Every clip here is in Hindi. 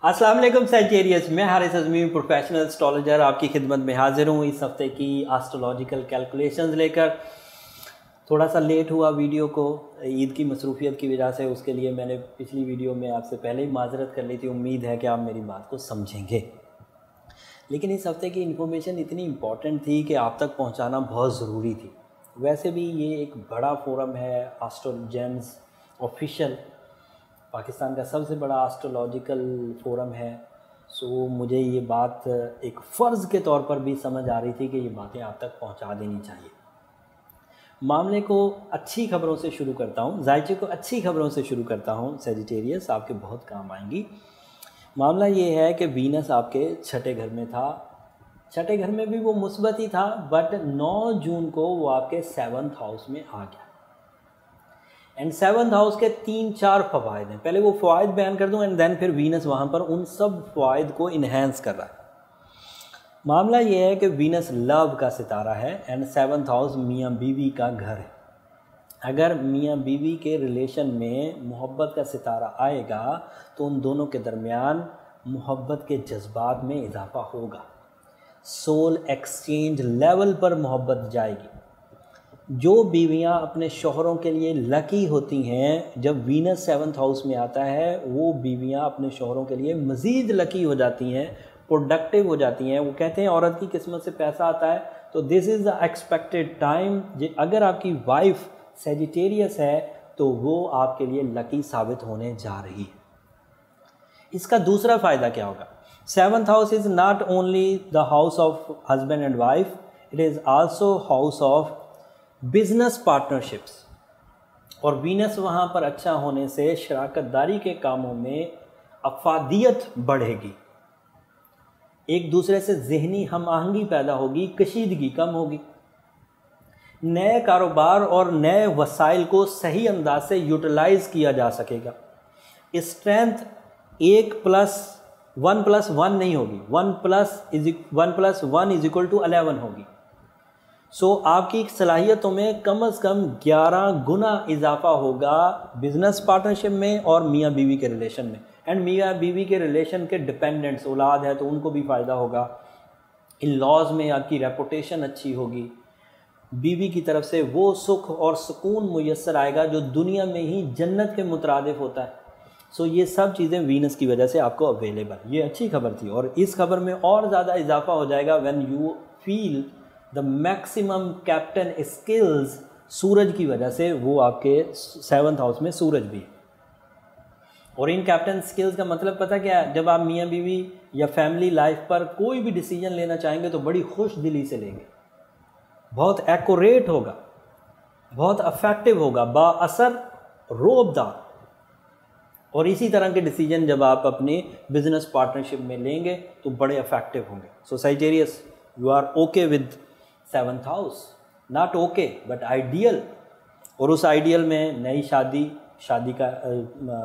अस्सलाम वालेकुम सैजिटेरियस, मैं हारिस अज़मी प्रोफेशनल एस्ट्रोलॉजर आपकी खिदमत में हाजिर हूँ इस हफ्ते की एस्ट्रोलॉजिकल कैलकुलेशंस लेकर। थोड़ा सा लेट हुआ वीडियो को ईद की मसरूफियत की वजह से, उसके लिए मैंने पिछली वीडियो में आपसे पहले ही माजरत कर ली थी। उम्मीद है कि आप मेरी बात को समझेंगे, लेकिन इस हफ्ते की इन्फॉर्मेशन इतनी इम्पॉर्टेंट थी कि आप तक पहुँचाना बहुत ज़रूरी थी। वैसे भी ये एक बड़ा फोरम है, एस्ट्रोजेम्स ऑफिशियल पाकिस्तान का सबसे बड़ा एस्ट्रोलॉजिकल फोरम है। सो मुझे ये बात एक फ़र्ज़ के तौर पर भी समझ आ रही थी कि ये बातें आप तक पहुंचा देनी चाहिए। मामले को अच्छी खबरों से शुरू करता हूँ, जायचे को अच्छी खबरों से शुरू करता हूँ। सैजिटेरियस आपके बहुत काम आएंगी। मामला ये है कि वीनस आपके छठे घर में था। छठे घर में भी वो मुस्बत ही था, बट 9 जून को वो आपके 7th हाउस में आ गया। एंड 7th हाउस के 3-4 फ़वाइद हैं। पहले वो फ़वाइद बयान कर दूँ एंड देन फिर वीनस वहाँ पर उन सब फ़वाइद को इन्हेंस कर रहा है। मामला ये है कि वीनस लव का सितारा है एंड 7th हाउस मियाँ बीवी का घर है। अगर मियाँ बीवी के रिलेशन में मोहब्बत का सितारा आएगा तो उन दोनों के दरमियान मोहब्बत के जज्बात में इजाफा होगा। सोल एक्सचेंज लेवल पर मोहब्बत जाएगी। जो बीवियां अपने शौहरों के लिए लकी होती हैं, जब वीनस 7th हाउस में आता है, वो बीवियां अपने शौहरों के लिए मज़ीद लकी हो जाती हैं, प्रोडक्टिव हो जाती हैं। वो कहते हैं औरत की किस्मत से पैसा आता है, तो this is the expected time. अगर आपकी वाइफ सैजिटेरियस है तो वो आपके लिए लकी साबित होने जा रही है। इसका दूसरा फ़ायदा क्या होगा? 7th house is not only the house of husband and wife, it is also house of business partnerships. और वीनस वहाँ पर अच्छा होने से शराकतदारी के कामों में अफादियत बढ़ेगी, एक दूसरे से ज़हनी हम आहंगी पैदा होगी, कशीदगी कम होगी। नए कारोबार और नए वसाइल को सही अंदाज से यूटिलाइज किया जा सकेगा। स्ट्रेंथ 1+1+1 नहीं होगी, 1+1=11 होगी। सो आपकी सलाहियतों में कम से कम 11 गुना इजाफा होगा बिजनेस पार्टनरशिप में और मियाँ बीवी के रिलेशन में। एंड मियाँ बीवी के रिलेशन के डिपेंडेंट्स औलाद है तो उनको भी फ़ायदा होगा। इन लॉज में आपकी रेपुटेशन अच्छी होगी। बीवी की तरफ से वो सुख और सुकून मुयस्सर आएगा जो दुनिया में ही जन्नत के मुतरादिफ होता है। सो ये सब चीज़ें वीनस की वजह से आपको अवेलेबल। ये अच्छी खबर थी और इस खबर में और ज़्यादा इजाफा हो जाएगा when you feel the maximum captain skills. सूरज की वजह से वो आपके 7th हाउस में सूरज भी है। और इन कैप्टन स्किल्स का मतलब पता क्या है? जब आप मियाँ बीवी या फैमिली लाइफ पर कोई भी डिसीजन लेना चाहेंगे तो बड़ी खुश दिली से लेंगे, बहुत एक्यूरेट होगा, बहुत इफेक्टिव होगा, बाअसर, रोबदार। और इसी तरह के डिसीजन जब आप अपने बिजनेस पार्टनरशिप में लेंगे तो बड़े इफेक्टिव होंगे। So Sagittarius, you are okay with 7th house, not okay but ideal. और उस आइडियल में नई शादी का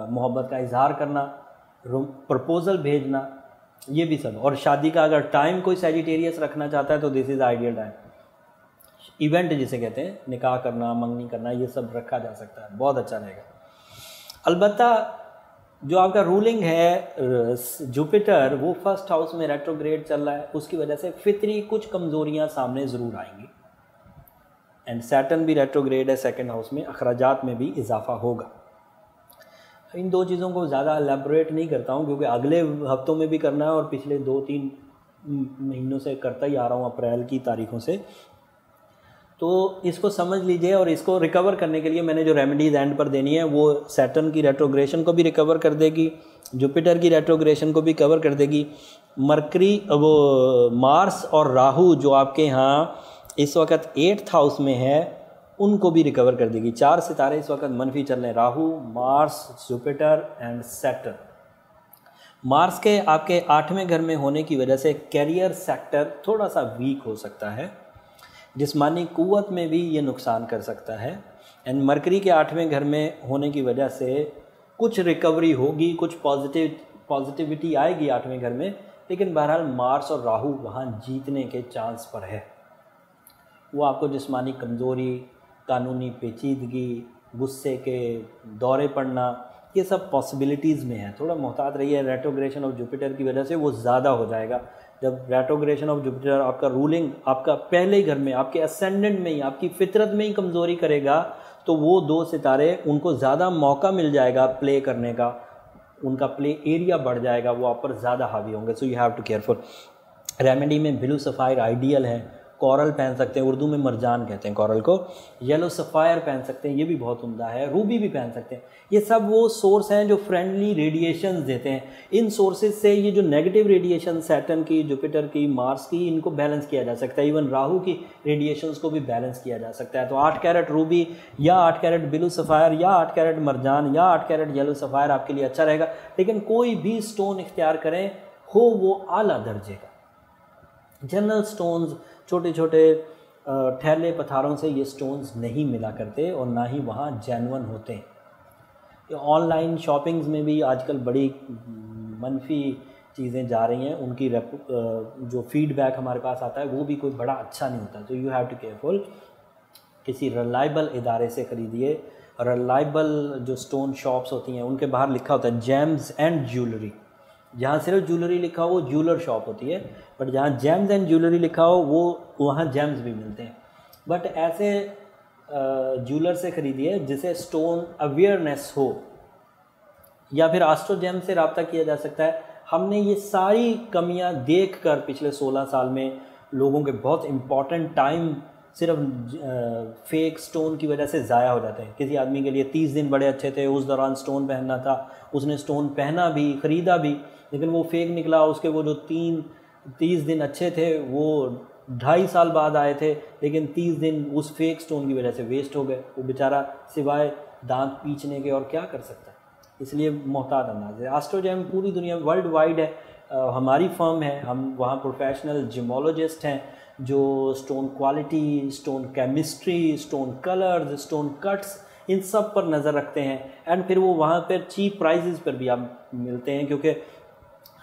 मोहब्बत का इजहार करना, प्रपोजल भेजना, ये भी सब। और शादी का अगर टाइम कोई सैजिटेरियस रखना चाहता है तो this is ideal time. Event जिसे कहते हैं, निकाह करना, मंगनी करना, ये सब रखा जा सकता है, बहुत अच्छा रहेगा। अलबत्ता जो आपका रूलिंग है जुपिटर, वो 1st हाउस में रेट्रोग्रेड चल रहा है, उसकी वजह से फितरी कुछ कमज़ोरियां सामने ज़रूर आएंगी। एंड सैटर्न भी रेट्रोग्रेड है 2nd हाउस में, अखराजात में भी इजाफा होगा। इन दो चीज़ों को ज़्यादा एलेबोरेट नहीं करता हूँ क्योंकि अगले हफ्तों में भी करना है और पिछले 2-3 महीनों से करता ही आ रहा हूँ, अप्रैल की तारीखों से। तो इसको समझ लीजिए और इसको रिकवर करने के लिए मैंने जो रेमेडीज़ एंड पर देनी है वो सैटर्न की रेट्रोग्रेशन को भी रिकवर कर देगी, जुपिटर की रेट्रोग्रेशन को भी कवर कर देगी, मरकरी, वो मार्स और राहु जो आपके यहाँ इस वक्त 8th हाउस में है, उनको भी रिकवर कर देगी। 4 सितारे इस वक्त मनफी चल रहे हैं, Rahu, Mars, Jupiter and Saturn. Mars के आपके 8वें घर में होने की वजह से कैरियर सेक्टर थोड़ा सा वीक हो सकता है, जिस्मानी कुव्वत में भी ये नुकसान कर सकता है। एंड मरकरी के 8वें घर में होने की वजह से कुछ रिकवरी होगी, कुछ पॉजिटिविटी आएगी 8वें घर में, लेकिन बहरहाल मार्स और राहु वहाँ जीतने के चांस पर है। वो आपको जिस्मानी कमज़ोरी, कानूनी पेचीदगी, गुस्से के दौरे पड़ना, ये सब पॉसिबिलिटीज़ में है, थोड़ा मोहतात रहिए। रेट्रोग्रेशन ऑफ जुपिटर की वजह से वो ज़्यादा हो जाएगा। जब रेट्रोग्रेशन ऑफ जुपिटर आपका रूलिंग आपका पहले घर में, आपके असेंडेंट में ही, आपकी फितरत में ही कमज़ोरी करेगा, तो वो 2 सितारे उनको ज़्यादा मौका मिल जाएगा प्ले करने का, उनका प्ले एरिया बढ़ जाएगा, वो आप पर ज़्यादा हावी होंगे। So you have to careful. Remedy में ब्लू सफ़ायर आइडियल है। कॉरल पहन सकते हैं, उर्दू में मरजान कहते हैं कॉरल को। येलो सफ़ायर पहन सकते हैं, ये भी बहुत उम्दा है। रूबी भी पहन सकते हैं। ये सब वो सोर्स हैं जो फ्रेंडली रेडिएशंस देते हैं। इन सोर्सेज से ये जो नेगेटिव रेडिएशन सैटर्न की, जुपिटर की, मार्स की, इनको बैलेंस किया जा सकता है। इवन राहु की रेडिएशंस को भी बैलेंस किया जा सकता है। तो 8 कैरेट रूबी या 8 कैरेट ब्लू सफ़ायर या 8 कैरेट मरजान या 8 कैरेट येलो सफ़ायर आपके लिए अच्छा रहेगा। लेकिन कोई भी स्टोन इख्तियार करें हो वो आला दर्जे का। जनरल स्टोन्स, छोटे छोटे ठैले पत्थरों से ये स्टोन्स नहीं मिला करते और ना ही वहाँ जेन्युइन होते हैं। ऑनलाइन शॉपिंग्स में भी आजकल बड़ी मनफी चीज़ें जा रही हैं, उनकी जो फीडबैक हमारे पास आता है वो भी कोई बड़ा अच्छा नहीं होता। तो यू हैव टू केयरफुल। किसी रिलायबल इदारे से ख़रीदिए। रिलायबल जो स्टोन शॉप्स होती हैं उनके बाहर लिखा होता है जेम्स एंड ज्वेलरी। जहाँ सिर्फ ज्वेलरी लिखा हो वो ज्वेलर शॉप होती है, बट जहाँ जेम्स एंड ज्वेलरी लिखा हो वो वहाँ जेम्स भी मिलते हैं। बट ऐसे ज्वेलर से ख़रीदिए जिसे स्टोन अवेयरनेस हो, या फिर एस्ट्रो जेम से रब्ता किया जा सकता है। हमने ये सारी कमियां देखकर पिछले 16 साल में लोगों के बहुत इम्पॉर्टेंट टाइम सिर्फ फेक स्टोन की वजह से ज़ाया हो जाते हैं। किसी आदमी के लिए 30 दिन बड़े अच्छे थे, उस दौरान स्टोन पहनना था, उसने स्टोन पहना भी, ख़रीदा भी, लेकिन वो फेक निकला। उसके वो जो 30 दिन अच्छे थे वो 2.5 साल बाद आए थे, लेकिन 30 दिन उस फेक स्टोन की वजह से वेस्ट हो गए। वो बेचारा सिवाय दांत पीचने के और क्या कर सकता है। इसलिए मोहतात अंदाज है। एस्ट्रो जेम पूरी दुनिया वर्ल्ड वाइड है। हमारी फर्म है, हम वहाँ प्रोफेशनल जिमोलॉजिस्ट हैं जो stone quality, stone chemistry, stone colours, stone cuts, इन सब पर नज़र रखते हैं। एंड फिर वो वहाँ पर चीप प्राइसेस पर भी आप मिलते हैं, क्योंकि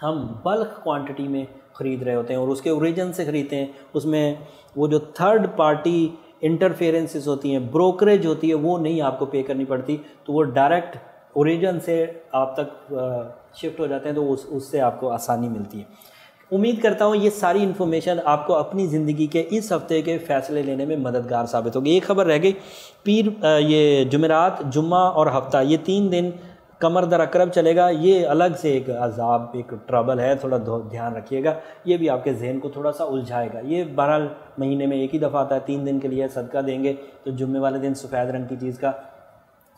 हम बल्क क्वांटिटी में ख़रीद रहे होते हैं और उसके ओरिजिन से ख़रीदते हैं। उसमें वो जो थर्ड पार्टी इंटरफेरेंसेस होती हैं, ब्रोकरेज होती है, वो नहीं आपको पे करनी पड़ती। तो वो डायरेक्ट ओरिजिन से आप तक शिफ्ट हो जाते हैं, तो उससे आपको आसानी मिलती है। उम्मीद करता हूँ ये सारी इन्फॉर्मेशन आपको अपनी ज़िंदगी के इस हफ्ते के फ़ैसले लेने में मददगार साबित होगी। एक खबर रह गई, ये जुमेरात, जुम्मा और हफ्ता, ये 3 दिन कमर दर अकरब चलेगा। ये अलग से एक अजाब, एक ट्रबल है, थोड़ा ध्यान रखिएगा। ये भी आपके जहन को थोड़ा सा उलझाएगा। ये बहरहाल महीने में एक ही दफ़ा आता है, 3 दिन के लिए सदका देंगे, तो जुम्मे वाले दिन सफ़ेद रंग की चीज़ का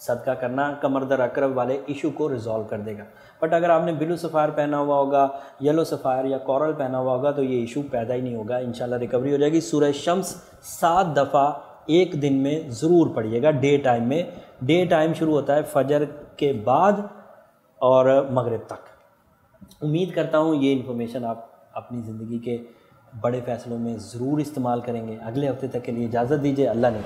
सदका करना कमर दर अकरब वाले इशू को रिजॉल्व कर देगा। बट अगर आपने ब्लू सफ़ायर पहना हुआ होगा, येलो सफ़ायर या कॉरल पहना हुआ होगा, तो ये इशू पैदा ही नहीं होगा। इंशाल्लाह रिकवरी हो जाएगी। सूरह शम्स 7 दफ़ा एक दिन में ज़रूर पढ़िएगा, डे टाइम में। डे टाइम शुरू होता है फजर के बाद और मगरिब तक। उम्मीद करता हूँ ये इन्फॉर्मेशन आप अपनी ज़िंदगी के बड़े फ़ैसलों में ज़रूर इस्तेमाल करेंगे। अगले हफ्ते तक के लिए इजाज़त दीजिए। अल्लाह ने